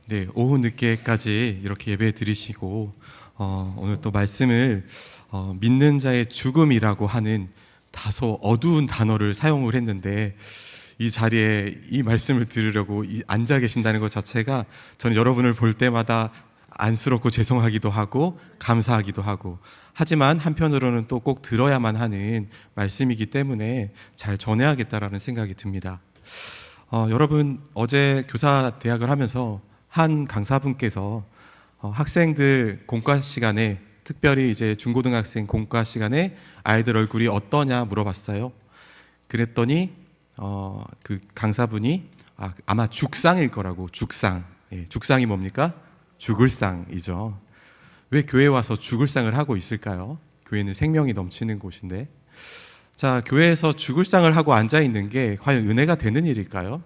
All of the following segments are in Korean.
네, 오후 늦게까지 이렇게 예배 드리시고 오늘 또 말씀을 믿는 자의 죽음이라고 하는 다소 어두운 단어를 사용을 했는데, 이 자리에 이 말씀을 들으려고 앉아 계신다는 것 자체가 저는 여러분을 볼 때마다 안쓰럽고 죄송하기도 하고 감사하기도 하고, 하지만 한편으로는 또 꼭 들어야만 하는 말씀이기 때문에 잘 전해야겠다라는 생각이 듭니다. 여러분, 어제 교사 대학을 하면서 한 강사분께서 학생들 공과 시간에, 특별히 이제 중고등학생 공과 시간에 아이들 얼굴이 어떠냐 물어봤어요. 그랬더니 그 강사분이 아마 죽상일 거라고. 죽상. 죽상이 뭡니까? 죽을 상이죠. 왜 교회에 와서 죽을 상을 하고 있을까요? 교회는 생명이 넘치는 곳인데. 자, 교회에서 죽을 상을 하고 앉아 있는 게 과연 은혜가 되는 일일까요?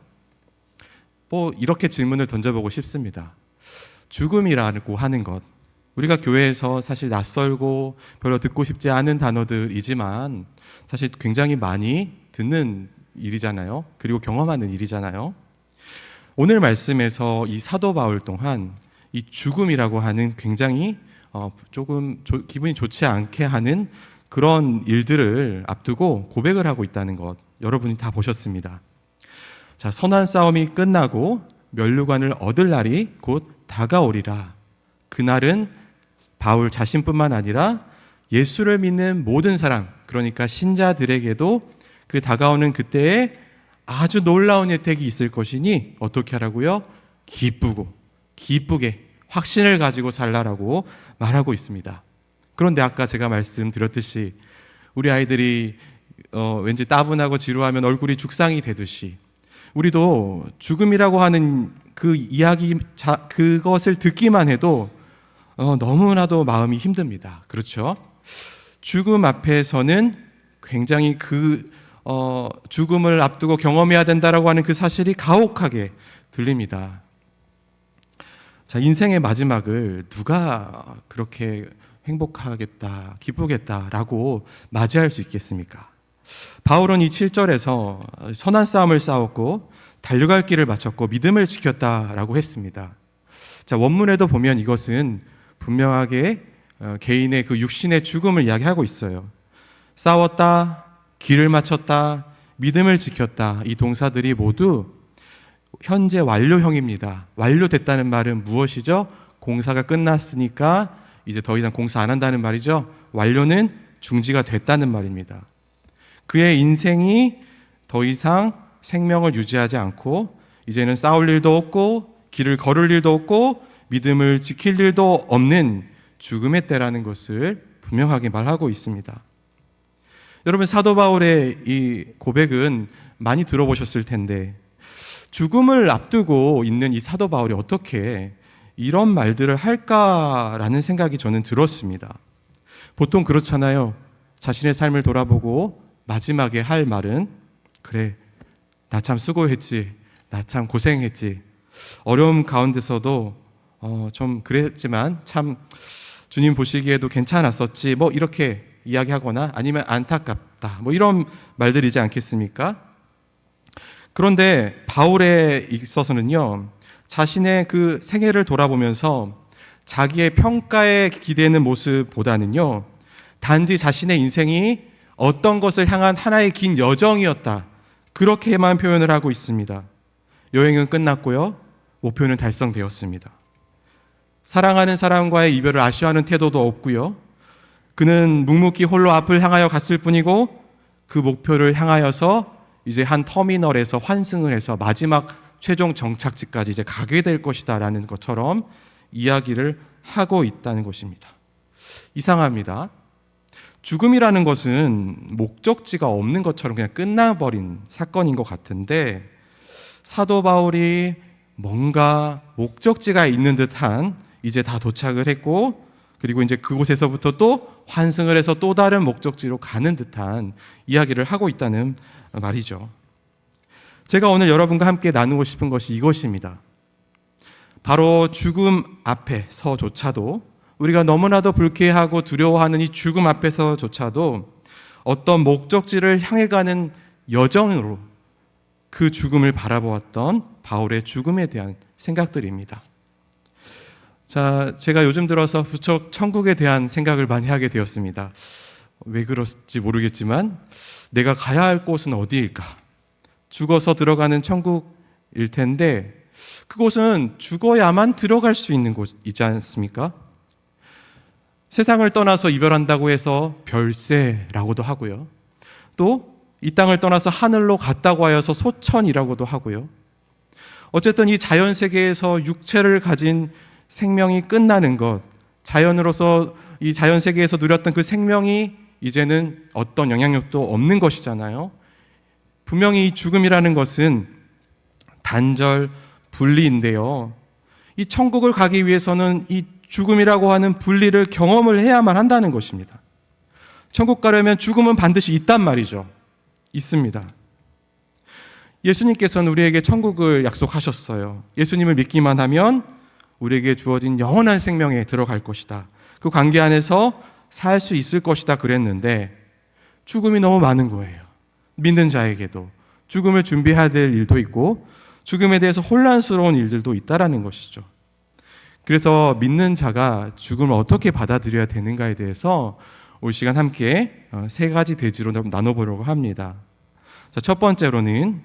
이렇게 질문을 던져보고 싶습니다. 죽음이라고 하는 것, 우리가 교회에서 사실 낯설고 별로 듣고 싶지 않은 단어들이지만 사실 굉장히 많이 듣는 일이잖아요. 그리고 경험하는 일이잖아요. 오늘 말씀에서 이 사도 바울 또한 이 죽음이라고 하는 굉장히 조금 기분이 좋지 않게 하는 그런 일들을 앞두고 고백을 하고 있다는 것, 여러분이 다 보셨습니다. 자, 선한 싸움이 끝나고 면류관을 얻을 날이 곧 다가오리라. 그날은 바울 자신뿐만 아니라 예수를 믿는 모든 사람, 그러니까 신자들에게도 그 다가오는 그때에 아주 놀라운 혜택이 있을 것이니 어떻게 하라고요? 기쁘게 확신을 가지고 살라라고 말하고 있습니다. 그런데 아까 제가 말씀드렸듯이 우리 아이들이 왠지 따분하고 지루하면 얼굴이 죽상이 되듯이, 우리도 죽음이라고 하는 그 이야기, 그것을 듣기만 해도 너무나도 마음이 힘듭니다. 그렇죠? 죽음 앞에서는 굉장히 죽음을 앞두고 경험해야 된다라고 하는 그 사실이 가혹하게 들립니다. 자, 인생의 마지막을 누가 그렇게 행복하겠다, 기쁘겠다라고 맞이할 수 있겠습니까? 바울은 이 7절에서 선한 싸움을 싸웠고 달려갈 길을 마쳤고 믿음을 지켰다라고 했습니다. 자, 원문에도 보면 이것은 분명하게 개인의 그 육신의 죽음을 이야기하고 있어요. 싸웠다, 길을 마쳤다, 믿음을 지켰다, 이 동사들이 모두 현재 완료형입니다. 완료됐다는 말은 무엇이죠? 공사가 끝났으니까 이제 더 이상 공사 안 한다는 말이죠. 완료는 중지가 됐다는 말입니다. 그의 인생이 더 이상 생명을 유지하지 않고 이제는 싸울 일도 없고 길을 걸을 일도 없고 믿음을 지킬 일도 없는 죽음의 때라는 것을 분명하게 말하고 있습니다. 여러분, 사도 바울의 이 고백은 많이 들어보셨을 텐데, 죽음을 앞두고 있는 이 사도 바울이 어떻게 이런 말들을 할까라는 생각이 저는 들었습니다. 보통 그렇잖아요. 자신의 삶을 돌아보고 마지막에 할 말은, 그래, 나 참 수고했지, 나 참 고생했지, 어려움 가운데서도 좀 그랬지만 참 주님 보시기에도 괜찮았었지, 이렇게 이야기하거나 아니면 안타깝다, 이런 말들이지 않겠습니까? 그런데 바울에 있어서는요, 자신의 그 생애를 돌아보면서 자기의 평가에 기대는 모습보다는요, 단지 자신의 인생이 어떤 것을 향한 하나의 긴 여정이었다, 그렇게만 표현을 하고 있습니다. 여행은 끝났고요, 목표는 달성되었습니다. 사랑하는 사람과의 이별을 아쉬워하는 태도도 없고요, 그는 묵묵히 홀로 앞을 향하여 갔을 뿐이고 그 목표를 향하여서 이제 한 터미널에서 환승을 해서 마지막 최종 정착지까지 이제 가게 될 것이다 라는 것처럼 이야기를 하고 있다는 것입니다. 이상합니다. 죽음이라는 것은 목적지가 없는 것처럼 그냥 끝나버린 사건인 것 같은데, 사도 바울이 뭔가 목적지가 있는 듯한, 이제 다 도착을 했고 그리고 이제 그곳에서부터 또 환승을 해서 또 다른 목적지로 가는 듯한 이야기를 하고 있다는 말이죠. 제가 오늘 여러분과 함께 나누고 싶은 것이 이것입니다. 바로 죽음 앞에서조차도, 우리가 너무나도 불쾌하고 두려워하는 이 죽음 앞에서조차도 어떤 목적지를 향해 가는 여정으로 그 죽음을 바라보았던 바울의 죽음에 대한 생각들입니다. 자, 제가 요즘 들어서 부쩍 천국에 대한 생각을 많이 하게 되었습니다. 왜 그럴지 모르겠지만 내가 가야 할 곳은 어디일까? 죽어서 들어가는 천국일 텐데 그곳은 죽어야만 들어갈 수 있는 곳이지 않습니까? 세상을 떠나서 이별한다고 해서 별세라고도 하고요. 또 이 땅을 떠나서 하늘로 갔다고 하여서 소천이라고도 하고요. 어쨌든 이 자연 세계에서 육체를 가진 생명이 끝나는 것, 자연으로서 이 자연 세계에서 누렸던 그 생명이 이제는 어떤 영향력도 없는 것이잖아요. 분명히 이 죽음이라는 것은 단절 분리인데요. 이 천국을 가기 위해서는 이 죽음이라고 하는 분리를 경험을 해야만 한다는 것입니다. 천국 가려면 죽음은 반드시 있단 말이죠. 있습니다. 예수님께서는 우리에게 천국을 약속하셨어요. 예수님을 믿기만 하면 우리에게 주어진 영원한 생명에 들어갈 것이다. 그 관계 안에서 살 수 있을 것이다 그랬는데 죽음이 너무 많은 거예요. 믿는 자에게도 죽음을 준비해야 될 일도 있고 죽음에 대해서 혼란스러운 일들도 있다라는 것이죠. 그래서 믿는 자가 죽음을 어떻게 받아들여야 되는가에 대해서 올 시간 함께 세 가지 대지로 나눠보려고 합니다. 자, 첫 번째로는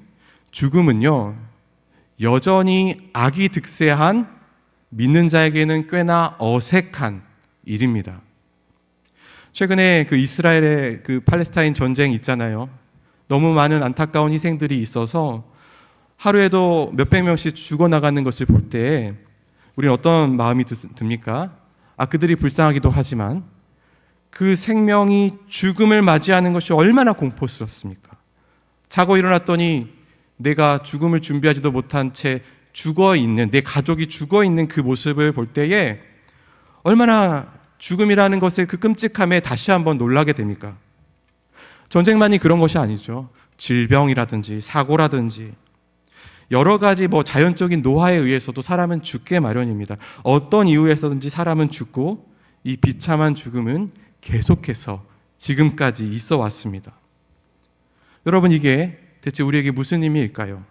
죽음은요, 여전히 악이 득세한 믿는 자에게는 꽤나 어색한 일입니다. 최근에 그 이스라엘의 그 팔레스타인 전쟁 있잖아요. 너무 많은 안타까운 희생들이 있어서 하루에도 몇백 명씩 죽어나가는 것을 볼 때 우리는 어떤 마음이 듭니까? 그들이 불쌍하기도 하지만 그 생명이 죽음을 맞이하는 것이 얼마나 공포스럽습니까? 자고 일어났더니 내가 죽음을 준비하지도 못한 채 죽어있는, 내 가족이 죽어있는 그 모습을 볼 때에 얼마나 죽음이라는 것의 그 끔찍함에 다시 한번 놀라게 됩니까? 전쟁만이 그런 것이 아니죠. 질병이라든지 사고라든지 여러 가지 자연적인 노화에 의해서도 사람은 죽게 마련입니다. 어떤 이유에서든지 사람은 죽고 이 비참한 죽음은 계속해서 지금까지 있어 왔습니다. 여러분, 이게 대체 우리에게 무슨 의미일까요?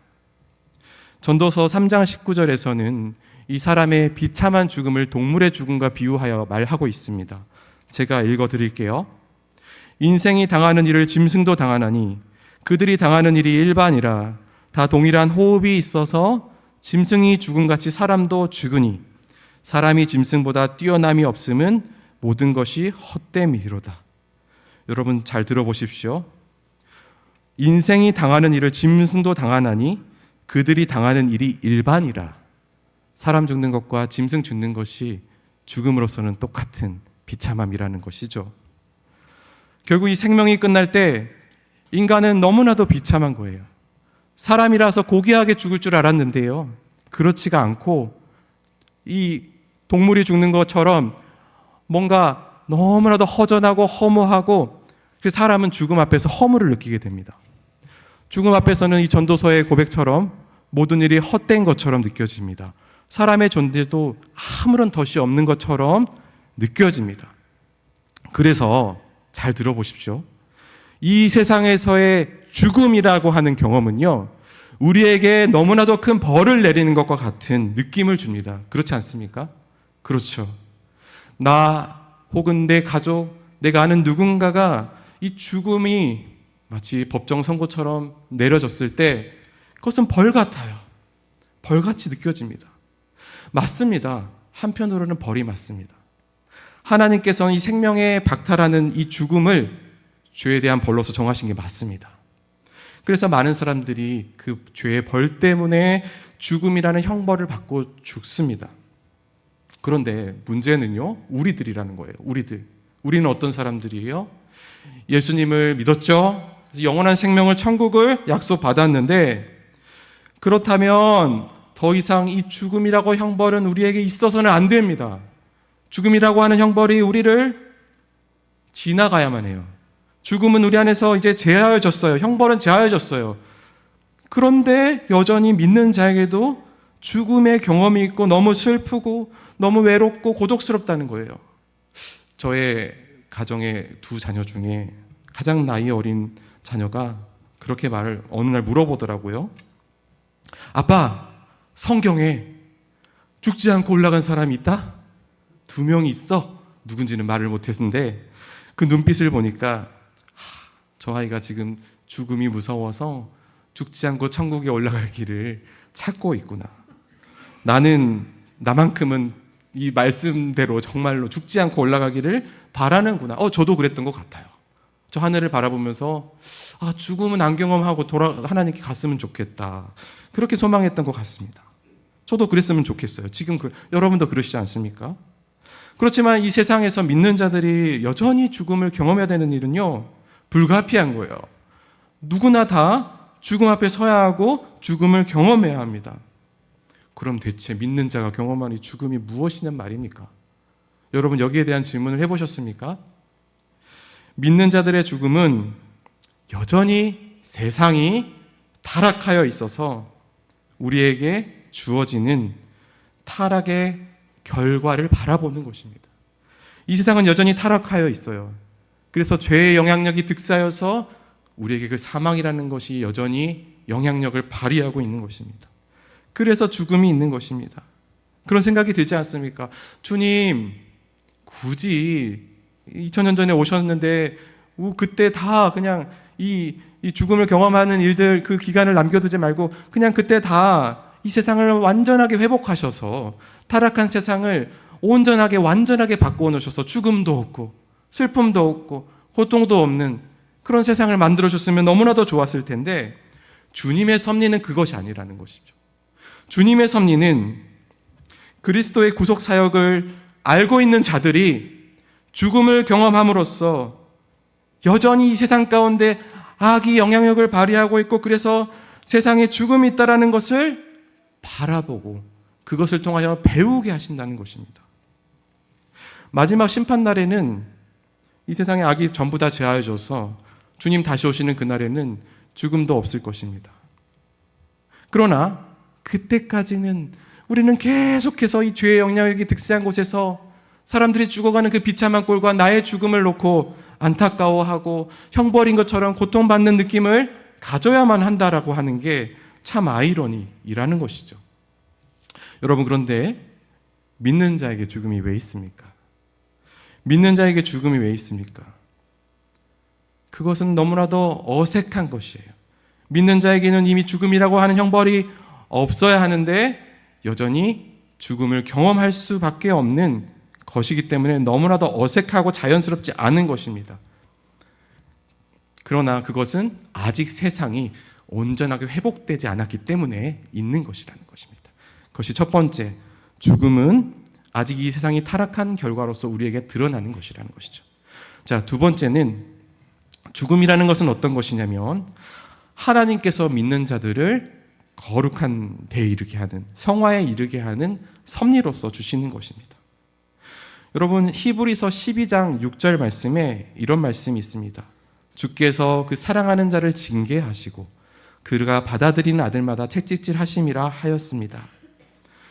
전도서 3장 19절에서는 이 사람의 비참한 죽음을 동물의 죽음과 비유하여 말하고 있습니다. 제가 읽어드릴게요. 인생이 당하는 일을 짐승도 당하나니 그들이 당하는 일이 일반이라 다 동일한 호흡이 있어서 짐승이 죽음같이 사람도 죽으니 사람이 짐승보다 뛰어남이 없음은 모든 것이 헛됨이로다. 여러분 잘 들어보십시오. 인생이 당하는 일을 짐승도 당하나니 그들이 당하는 일이 일반이라. 사람 죽는 것과 짐승 죽는 것이 죽음으로서는 똑같은 비참함이라는 것이죠. 결국 이 생명이 끝날 때 인간은 너무나도 비참한 거예요. 사람이라서 고귀하게 죽을 줄 알았는데요, 그렇지가 않고 이 동물이 죽는 것처럼 뭔가 너무나도 허전하고 허무하고, 그래서 사람은 죽음 앞에서 허물을 느끼게 됩니다. 죽음 앞에서는 이 전도서의 고백처럼 모든 일이 헛된 것처럼 느껴집니다. 사람의 존재도 아무런 덫이 없는 것처럼 느껴집니다. 그래서 잘 들어보십시오. 이 세상에서의 죽음이라고 하는 경험은요, 우리에게 너무나도 큰 벌을 내리는 것과 같은 느낌을 줍니다. 그렇지 않습니까? 그렇죠. 나 혹은 내 가족, 내가 아는 누군가가 이 죽음이 마치 법정 선고처럼 내려졌을 때 그것은 벌 같아요. 벌같이 느껴집니다. 맞습니다. 한편으로는 벌이 맞습니다. 하나님께서는 이 생명에 박탈하는 이 죽음을 죄에 대한 벌로서 정하신 게 맞습니다. 그래서 많은 사람들이 그 죄의 벌 때문에 죽음이라는 형벌을 받고 죽습니다. 그런데 문제는요, 우리들이라는 거예요. 우리는 어떤 사람들이에요? 예수님을 믿었죠? 영원한 생명을, 천국을 약속받았는데, 그렇다면 더 이상 이 죽음이라고 형벌은 우리에게 있어서는 안 됩니다. 죽음이라고 하는 형벌이 우리를 지나가야만 해요. 죽음은 우리 안에서 이제 제하여졌어요. 형벌은 제하여졌어요. 그런데 여전히 믿는 자에게도 죽음의 경험이 있고 너무 슬프고 너무 외롭고 고독스럽다는 거예요. 저의 가정의 두 자녀 중에 가장 나이 어린 자녀가 그렇게 어느 날 물어보더라고요. 아빠, 성경에 죽지 않고 올라간 사람이 있다? 두 명이 있어. 누군지는 말을 못했는데 그 눈빛을 보니까 저 아이가 지금 죽음이 무서워서 죽지 않고 천국에 올라갈 길을 찾고 있구나. 나만큼은 이 말씀대로 정말로 죽지 않고 올라가기를 바라는구나. 저도 그랬던 것 같아요. 저 하늘을 바라보면서 죽음은 안 경험하고 하나님께 갔으면 좋겠다. 그렇게 소망했던 것 같습니다. 저도 그랬으면 좋겠어요. 지금 여러분도 그러시지 않습니까? 그렇지만 이 세상에서 믿는 자들이 여전히 죽음을 경험해야 되는 일은요, 불가피한 거예요. 누구나 다 죽음 앞에 서야 하고 죽음을 경험해야 합니다. 그럼 대체 믿는 자가 경험하는 이 죽음이 무엇이냔 말입니까? 여러분 여기에 대한 질문을 해보셨습니까? 믿는 자들의 죽음은 여전히 세상이 타락하여 있어서 우리에게 주어지는 타락의 결과를 바라보는 것입니다. 이 세상은 여전히 타락하여 있어요. 그래서 죄의 영향력이 득세하여서 우리에게 그 사망이라는 것이 여전히 영향력을 발휘하고 있는 것입니다. 그래서 죽음이 있는 것입니다. 그런 생각이 들지 않습니까? 주님, 굳이 2000년 전에 오셨는데 그때 다 그냥 이 죽음을 경험하는 일들 그 기간을 남겨두지 말고 그냥 그때 다 이 세상을 완전하게 회복하셔서 타락한 세상을 온전하게 완전하게 바꾸어 놓으셔서 죽음도 없고 슬픔도 없고 고통도 없는 그런 세상을 만들어줬으면 너무나도 좋았을 텐데 주님의 섭리는 그것이 아니라는 것이죠. 주님의 섭리는 그리스도의 구속 사역을 알고 있는 자들이 죽음을 경험함으로써 여전히 이 세상 가운데 악이 영향력을 발휘하고 있고 그래서 세상에 죽음이 있다는 것을 바라보고 그것을 통하여 배우게 하신다는 것입니다. 마지막 심판날에는 이 세상의 악이 전부 다 제하여져서 주님 다시 오시는 그날에는 죽음도 없을 것입니다. 그러나 그때까지는 우리는 계속해서 이 죄의 영향력이 득세한 곳에서 사람들이 죽어가는 그 비참한 꼴과 나의 죽음을 놓고 안타까워하고 형벌인 것처럼 고통받는 느낌을 가져야만 한다라고 하는 게 참 아이러니라는 것이죠. 여러분 그런데 믿는 자에게 죽음이 왜 있습니까? 믿는 자에게 죽음이 왜 있습니까? 그것은 너무나도 어색한 것이에요. 믿는 자에게는 이미 죽음이라고 하는 형벌이 없어야 하는데 여전히 죽음을 경험할 수밖에 없는 것이기 때문에 너무나도 어색하고 자연스럽지 않은 것입니다. 그러나 그것은 아직 세상이 온전하게 회복되지 않았기 때문에 있는 것이라는 것입니다. 그것이 첫 번째, 죽음은 아직 이 세상이 타락한 결과로서 우리에게 드러나는 것이라는 것이죠. 자, 두 번째는 죽음이라는 것은 어떤 것이냐면 하나님께서 믿는 자들을 거룩한 데에 이르게 하는, 성화에 이르게 하는 섭리로서 주시는 것입니다. 여러분 히브리서 12장 6절 말씀에 이런 말씀이 있습니다. 주께서 그 사랑하는 자를 징계하시고 그가 받아들이는 아들마다 채찍질 하심이라 하였습니다.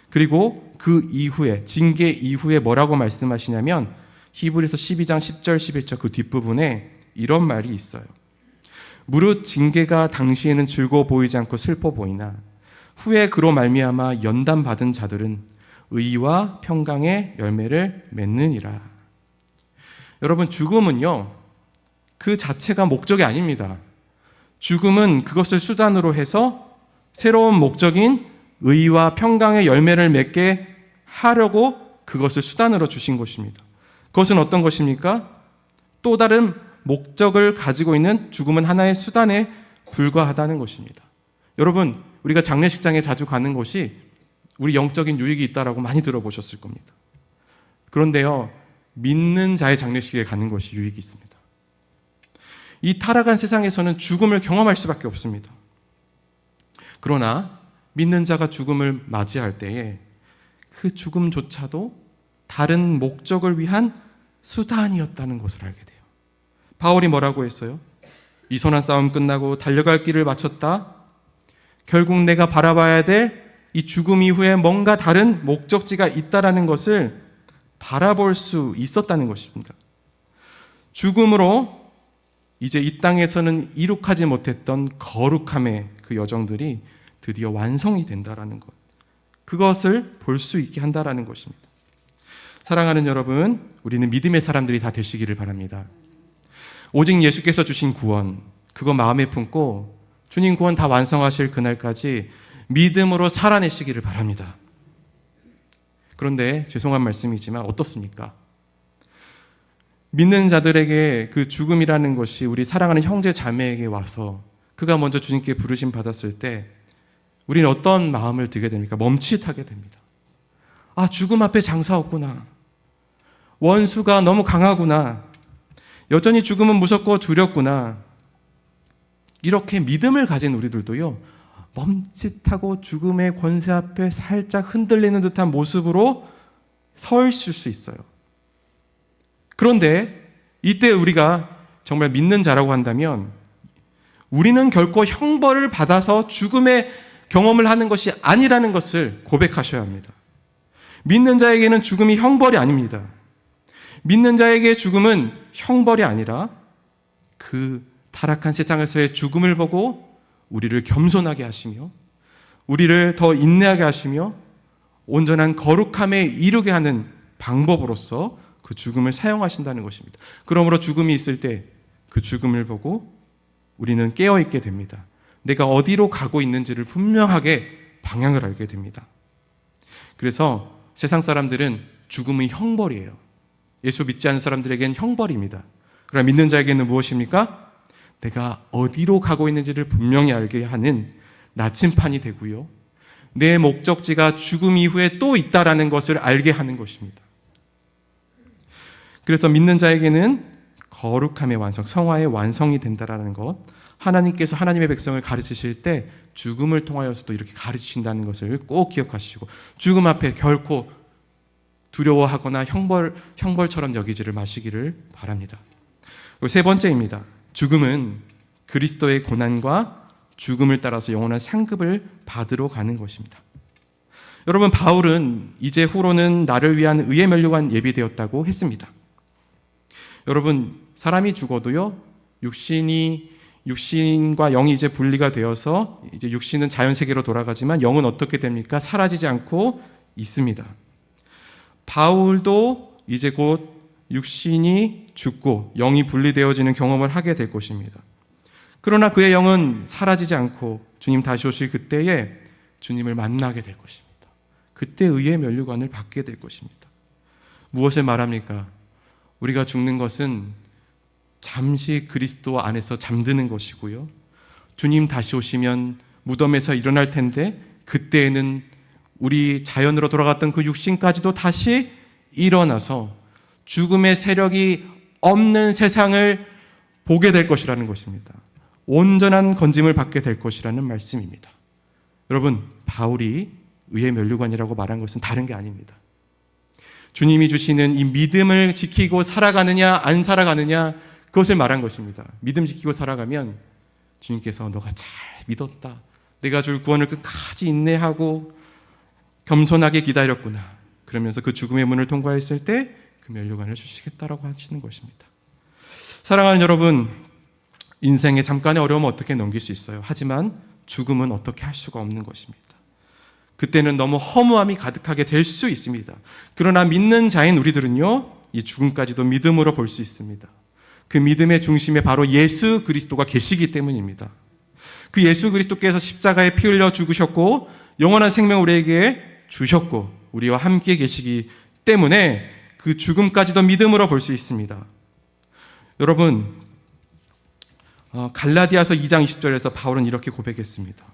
그리고 그 이후에 징계 이후에 뭐라고 말씀하시냐면 히브리서 12장 10절 11절 그 뒷부분에 이런 말이 있어요. 무릇 징계가 당시에는 즐거워 보이지 않고 슬퍼 보이나 후에 그로 말미암아 연단 받은 자들은 의와 평강의 열매를 맺느니라. 여러분 죽음은요 그 자체가 목적이 아닙니다. 죽음은 그것을 수단으로 해서 새로운 목적인 의와 평강의 열매를 맺게 하려고 그것을 수단으로 주신 것입니다. 그것은 어떤 것입니까? 또 다른 목적을 가지고 있는 죽음은 하나의 수단에 불과하다는 것입니다. 여러분 우리가 장례식장에 자주 가는 곳이 우리 영적인 유익이 있다라고 많이 들어보셨을 겁니다. 그런데요 믿는 자의 장례식에 가는 것이 유익이 있습니다. 이 타락한 세상에서는 죽음을 경험할 수밖에 없습니다. 그러나 믿는 자가 죽음을 맞이할 때에 그 죽음조차도 다른 목적을 위한 수단이었다는 것을 알게 돼요. 바울이 뭐라고 했어요? 이 선한 싸움 끝나고 달려갈 길을 마쳤다. 결국 내가 바라봐야 될 이 죽음 이후에 뭔가 다른 목적지가 있다라는 것을 바라볼 수 있었다는 것입니다. 죽음으로 이제 이 땅에서는 이룩하지 못했던 거룩함의 그 여정들이 드디어 완성이 된다라는 것, 그것을 볼 수 있게 한다라는 것입니다. 사랑하는 여러분, 우리는 믿음의 사람들이 다 되시기를 바랍니다. 오직 예수께서 주신 구원, 그거 마음에 품고 주님 구원 다 완성하실 그날까지 믿음으로 살아내시기를 바랍니다. 그런데 죄송한 말씀이지만 어떻습니까? 믿는 자들에게 그 죽음이라는 것이 우리 사랑하는 형제 자매에게 와서 그가 먼저 주님께 부르심 받았을 때 우리는 어떤 마음을 들게 됩니까? 멈칫하게 됩니다. 아, 죽음 앞에 장사 없구나. 원수가 너무 강하구나. 여전히 죽음은 무섭고 두렵구나. 이렇게 믿음을 가진 우리들도요, 멈칫하고 죽음의 권세 앞에 살짝 흔들리는 듯한 모습으로 서 있을 수 있어요. 그런데 이때 우리가 정말 믿는 자라고 한다면 우리는 결코 형벌을 받아서 죽음의 경험을 하는 것이 아니라는 것을 고백하셔야 합니다. 믿는 자에게는 죽음이 형벌이 아닙니다. 믿는 자에게 죽음은 형벌이 아니라 그 타락한 세상에서의 죽음을 보고 우리를 겸손하게 하시며 우리를 더 인내하게 하시며 온전한 거룩함에 이르게 하는 방법으로서 그 죽음을 사용하신다는 것입니다. 그러므로 죽음이 있을 때 그 죽음을 보고 우리는 깨어있게 됩니다. 내가 어디로 가고 있는지를 분명하게 방향을 알게 됩니다. 그래서 세상 사람들은 죽음의 형벌이에요. 예수 믿지 않는 사람들에게는 형벌입니다. 그러나 믿는 자에게는 무엇입니까? 내가 어디로 가고 있는지를 분명히 알게 하는 나침판이 되고요. 내 목적지가 죽음 이후에 또 있다라는 것을 알게 하는 것입니다. 그래서 믿는 자에게는 거룩함의 완성, 성화의 완성이 된다라는 것, 하나님께서 하나님의 백성을 가르치실 때 죽음을 통하여서도 이렇게 가르치신다는 것을 꼭 기억하시고 죽음 앞에 결코 두려워하거나 형벌처럼 여기지를 마시기를 바랍니다. 그리고 세 번째입니다. 죽음은 그리스도의 고난과 죽음을 따라서 영원한 상급을 받으러 가는 것입니다. 여러분, 바울은 이제 후로는 나를 위한 의의 면류관 예비되었다고 했습니다. 여러분, 사람이 죽어도요, 육신과 영이 이제 분리가 되어서 이제 육신은 자연 세계로 돌아가지만 영은 어떻게 됩니까? 사라지지 않고 있습니다. 바울도 이제 곧 육신이 죽고 영이 분리되어지는 경험을 하게 될 것입니다. 그러나 그의 영은 사라지지 않고 주님 다시 오실 그때에 주님을 만나게 될 것입니다. 그때 의의 면류관을 받게 될 것입니다. 무엇을 말합니까? 우리가 죽는 것은 잠시 그리스도 안에서 잠드는 것이고요. 주님 다시 오시면 무덤에서 일어날 텐데 그때에는 우리 자연으로 돌아갔던 그 육신까지도 다시 일어나서 죽음의 세력이 없는 세상을 보게 될 것이라는 것입니다. 온전한 건짐을 받게 될 것이라는 말씀입니다. 여러분, 바울이 의의 면류관이라고 말한 것은 다른 게 아닙니다. 주님이 주시는 이 믿음을 지키고 살아가느냐 안 살아가느냐, 그것을 말한 것입니다. 믿음 지키고 살아가면 주님께서 너가 잘 믿었다, 내가 줄 구원을 끝까지 인내하고 겸손하게 기다렸구나, 그러면서 그 죽음의 문을 통과했을 때 그 면류관을 주시겠다라고 하시는 것입니다. 사랑하는 여러분, 인생의 잠깐의 어려움은 어떻게 넘길 수 있어요. 하지만 죽음은 어떻게 할 수가 없는 것입니다. 그때는 너무 허무함이 가득하게 될 수 있습니다. 그러나 믿는 자인 우리들은요, 이 죽음까지도 믿음으로 볼 수 있습니다. 그 믿음의 중심에 바로 예수 그리스도가 계시기 때문입니다. 그 예수 그리스도께서 십자가에 피 흘려 죽으셨고 영원한 생명을 우리에게 주셨고 우리와 함께 계시기 때문에 그 죽음까지도 믿음으로 볼 수 있습니다. 여러분, 갈라디아서 2장 20절에서 바울은 이렇게 고백했습니다.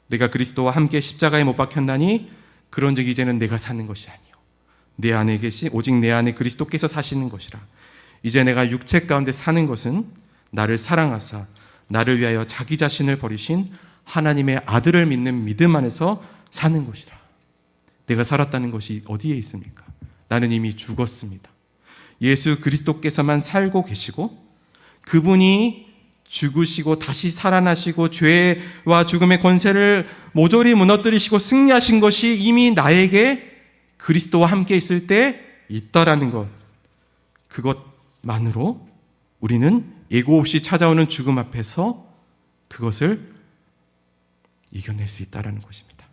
내가 그리스도와 함께 십자가에 못 박혔나니 그런즉 이제는 내가 사는 것이 아니요 내 안에 오직 내 안에 그리스도께서 사시는 것이라. 이제 내가 육체 가운데 사는 것은 나를 사랑하사 나를 위하여 자기 자신을 버리신 하나님의 아들을 믿는 믿음 안에서 사는 것이라. 내가 살았다는 것이 어디에 있습니까? 나는 이미 죽었습니다. 예수 그리스도께서만 살고 계시고 그분이 죽으시고 다시 살아나시고 죄와 죽음의 권세를 모조리 무너뜨리시고 승리하신 것이 이미 나에게 그리스도와 함께 있을 때 있다라는 것, 그것만으로 우리는 예고 없이 찾아오는 죽음 앞에서 그것을 이겨낼 수 있다라는 것입니다.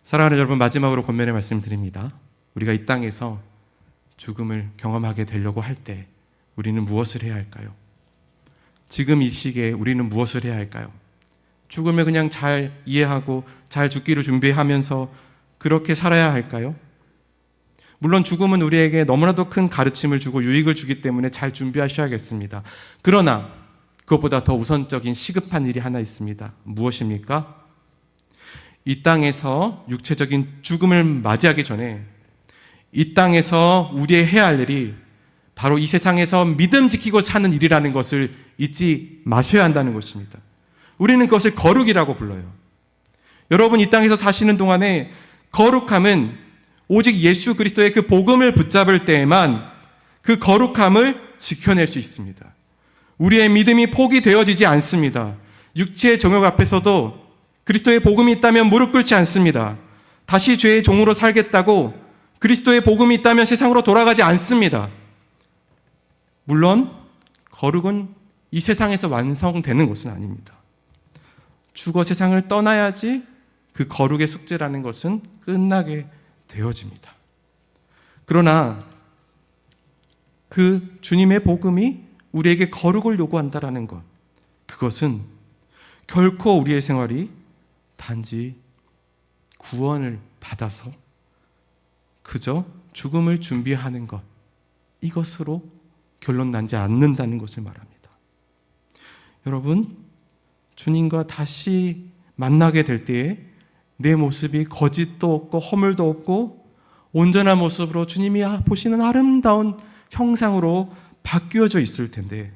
사랑하는 여러분, 마지막으로 권면의 말씀을 드립니다. 우리가 이 땅에서 죽음을 경험하게 되려고 할 때 우리는 무엇을 해야 할까요? 지금 이 시기에 우리는 무엇을 해야 할까요? 죽음을 그냥 잘 이해하고 잘 죽기를 준비하면서 그렇게 살아야 할까요? 물론 죽음은 우리에게 너무나도 큰 가르침을 주고 유익을 주기 때문에 잘 준비하셔야겠습니다. 그러나 그것보다 더 우선적인 시급한 일이 하나 있습니다. 무엇입니까? 이 땅에서 육체적인 죽음을 맞이하기 전에 이 땅에서 우리의 해야 할 일이 바로 이 세상에서 믿음 지키고 사는 일이라는 것을 잊지 마셔야 한다는 것입니다. 우리는 그것을 거룩이라고 불러요. 여러분, 이 땅에서 사시는 동안에 거룩함은 오직 예수 그리스도의 그 복음을 붙잡을 때에만 그 거룩함을 지켜낼 수 있습니다. 우리의 믿음이 포기되어지지 않습니다. 육체의 정욕 앞에서도 그리스도의 복음이 있다면 무릎 꿇지 않습니다. 다시 죄의 종으로 살겠다고 그리스도의 복음이 있다면 세상으로 돌아가지 않습니다. 물론 거룩은 이 세상에서 완성되는 것은 아닙니다. 죽어 세상을 떠나야지 그 거룩의 숙제라는 것은 끝나게 되어집니다. 그러나 그 주님의 복음이 우리에게 거룩을 요구한다라는 것, 그것은 결코 우리의 생활이 단지 구원을 받아서 그저 죽음을 준비하는 것, 이것으로 결론 나지 않는다는 것을 말합니다. 여러분, 주님과 다시 만나게 될 때에 내 모습이 거짓도 없고 허물도 없고 온전한 모습으로 주님이 보시는 아름다운 형상으로 바뀌어져 있을 텐데,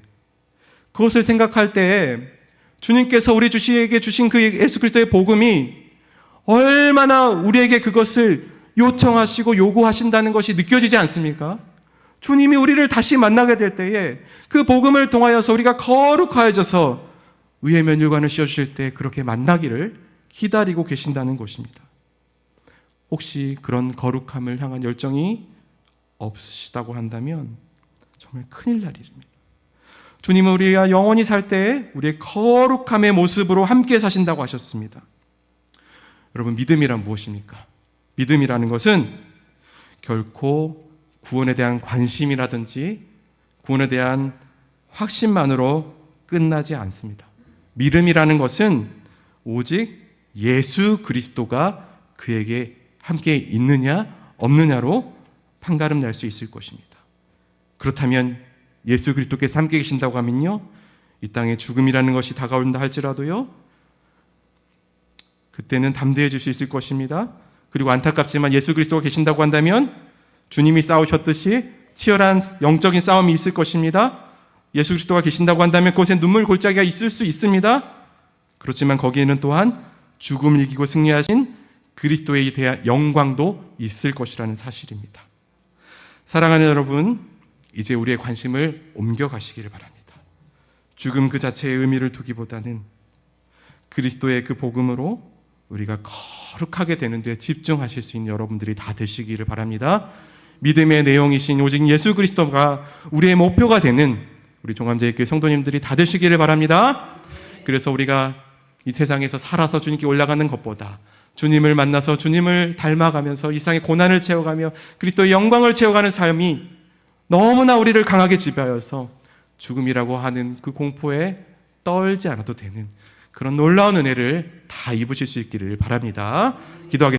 그것을 생각할 때에 주님께서 우리에게 주신 그 예수 그리스도의 복음이 얼마나 우리에게 그것을 요청하시고 요구하신다는 것이 느껴지지 않습니까? 주님이 우리를 다시 만나게 될 때에 그 복음을 통하여서 우리가 거룩하여져서 의의 면류관을 씌워주실 때 그렇게 만나기를 기다리고 계신다는 것입니다. 혹시 그런 거룩함을 향한 열정이 없으시다고 한다면 정말 큰일 날 일입니다. 주님은 우리가 영원히 살 때에 우리의 거룩함의 모습으로 함께 사신다고 하셨습니다. 여러분, 믿음이란 무엇입니까? 믿음이라는 것은 결코 구원에 대한 관심이라든지 구원에 대한 확신만으로 끝나지 않습니다. 믿음이라는 것은 오직 예수 그리스도가 그에게 함께 있느냐 없느냐로 판가름 날 수 있을 것입니다. 그렇다면 예수 그리스도께서 함께 계신다고 하면요, 이 땅에 죽음이라는 것이 다가온다 할지라도요, 그때는 담대해질 수 있을 것입니다. 그리고 안타깝지만 예수 그리스도가 계신다고 한다면 주님이 싸우셨듯이 치열한 영적인 싸움이 있을 것입니다. 예수 그리스도가 계신다고 한다면 그곳에 눈물 골짜기가 있을 수 있습니다. 그렇지만 거기에는 또한 죽음을 이기고 승리하신 그리스도에 대한 영광도 있을 것이라는 사실입니다. 사랑하는 여러분, 이제 우리의 관심을 옮겨가시기를 바랍니다. 죽음 그 자체의 의미를 두기보다는 그리스도의 그 복음으로 우리가 거룩하게 되는 데 집중하실 수 있는 여러분들이 다 되시기를 바랍니다. 믿음의 내용이신 오직 예수 그리스도가 우리의 목표가 되는 우리 종암제일교회 성도님들이 다 되시기를 바랍니다. 그래서 우리가 이 세상에서 살아서 주님께 올라가는 것보다 주님을 만나서 주님을 닮아가면서 이 세상의 고난을 채워가며 그리스도의 영광을 채워가는 삶이 너무나 우리를 강하게 지배하여서 죽음이라고 하는 그 공포에 떨지 않아도 되는 그런 놀라운 은혜를 다 입으실 수 있기를 바랍니다. 기도하겠습니다.